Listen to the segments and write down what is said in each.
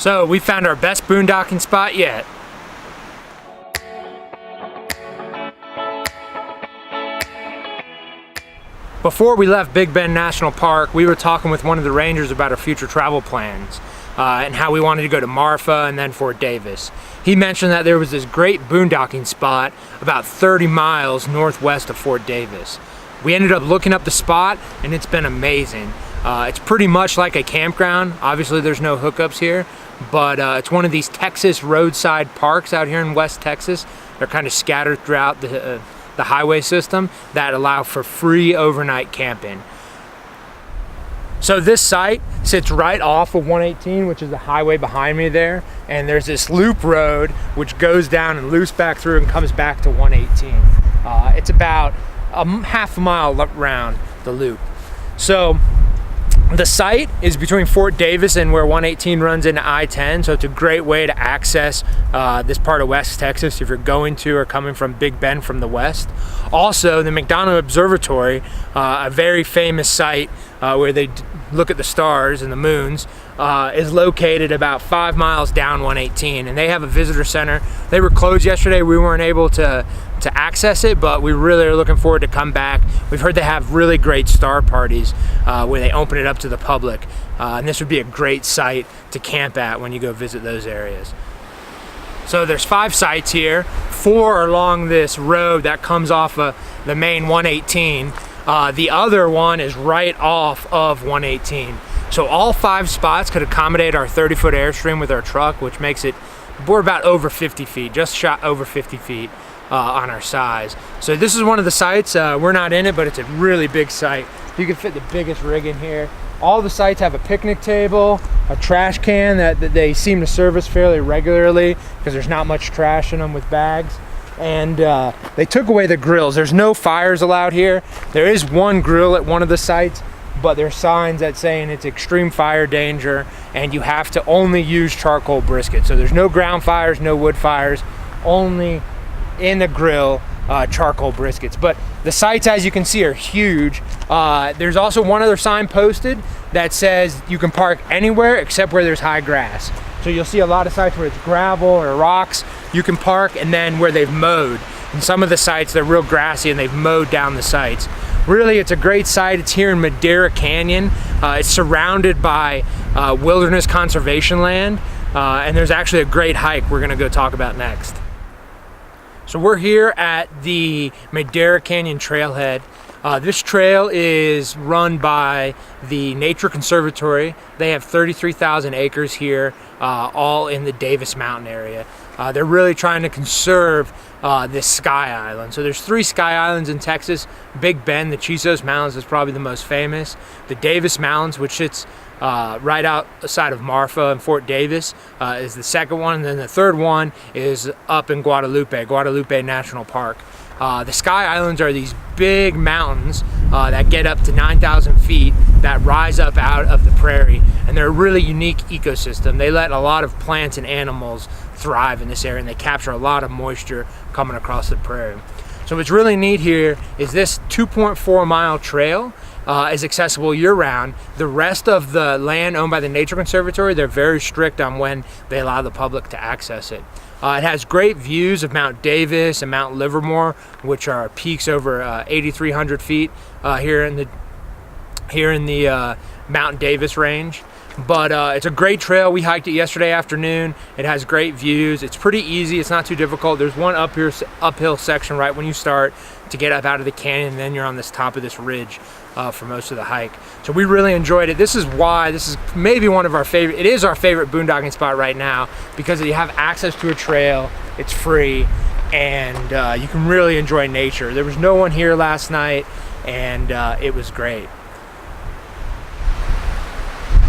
So we found our best boondocking spot yet. Before we left Big Bend National Park, we were talking with one of the rangers about our future travel plans and how we wanted to go to Marfa and then Fort Davis. He mentioned that there was this great boondocking spot about 30 miles northwest of Fort Davis. We ended up looking up the spot and it's been amazing. It's pretty much like a campground. Obviously there's no hookups here, but it's one of these Texas roadside parks out here in West Texas. They're kind of scattered throughout the highway system that allow for free overnight camping. So this site sits right off of 118, which is the highway behind me there, and there's this loop road which goes down and loops back through and comes back to 118. It's about a half a mile around the loop. So the site is between Fort Davis and where 118 runs into I-10, so it's a great way to access this part of West Texas if you're going to or coming from Big Bend from the west. Also, the McDonough Observatory, a very famous site where they look at the stars and the moons, is located about 5 miles down 118, and they have a visitor center. They were closed yesterday. We weren't able to access it, but we really are looking forward to come back. We've heard they have really great star parties where they open it up to the public, and this would be a great site to camp at when you go visit those areas. So there's 5 sites here, 4 along this road that comes off of the main 118. The other one is right off of 118. So all 5 spots could accommodate our 30-foot Airstream with our truck, which makes it, we're about over 50 feet, just shot over 50 feet on our size. So this is one of the sites, we're not in it, but it's a really big site. You can fit the biggest rig in here. All the sites have a picnic table, a trash can that they seem to service fairly regularly because there's not much trash in them with bags. And they took away the grills. There's no fires allowed here. There is one grill at one of the sites, but there's signs that saying it's extreme fire danger and you have to only use charcoal brisket. So there's no ground fires, no wood fires, only in the grill charcoal briskets. But the sites, as you can see, are huge. There's also one other sign posted that says you can park anywhere except where there's high grass. So you'll see a lot of sites where it's gravel or rocks you can park, and then where they've mowed. And some of the sites, they're real grassy and they've mowed down the sites. Really, it's a great site. It's here in Madera Canyon. It's surrounded by wilderness conservation land, and there's actually a great hike we're gonna go talk about next. So we're here at the Madera Canyon Trailhead. This trail is run by the Nature Conservatory. They have 33,000 acres here, all in the Davis Mountain area. They're really trying to conserve this Sky Island. So there's 3 Sky Islands in Texas. Big Bend, the Chisos Mountains is probably the most famous. The Davis Mountains, which sits right outside of Marfa and Fort Davis, is the second one. And then the third one is up in Guadalupe National Park. The Sky Islands are these big mountains that get up to 9,000 feet that rise up out of the prairie, and they're a really unique ecosystem. They let a lot of plants and animals thrive in this area, and they capture a lot of moisture coming across the prairie. So what's really neat here is this 2.4 mile trail is accessible year-round. The rest of the land owned by the Nature Conservatory, they're very strict on when they allow the public to access it. It has great views of Mount Davis and Mount Livermore, which are peaks over 8,300 feet here in the Mount Davis range. But it's a great trail. We hiked it yesterday afternoon. It has great views. It's pretty easy. It's not too difficult. There's one uphill section right when you start to get up out of the canyon, and then you're on this top of this ridge for most of the hike. So we really enjoyed it. This is why this is maybe one of our favorite, it is our favorite boondocking spot right now, because you have access to a trail, it's free, and you can really enjoy nature. There was no one here last night, and it was great.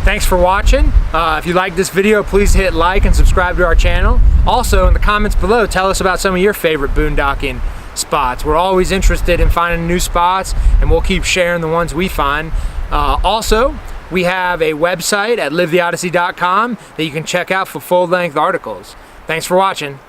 Thanks for watching. If you like this video, please hit like and subscribe to our channel. Also, in the comments below, tell us about some of your favorite boondocking spots. We're always interested in finding new spots, and we'll keep sharing the ones we find. Also, we have a website at livetheodyssey.com that you can check out for full-length articles. Thanks for watching.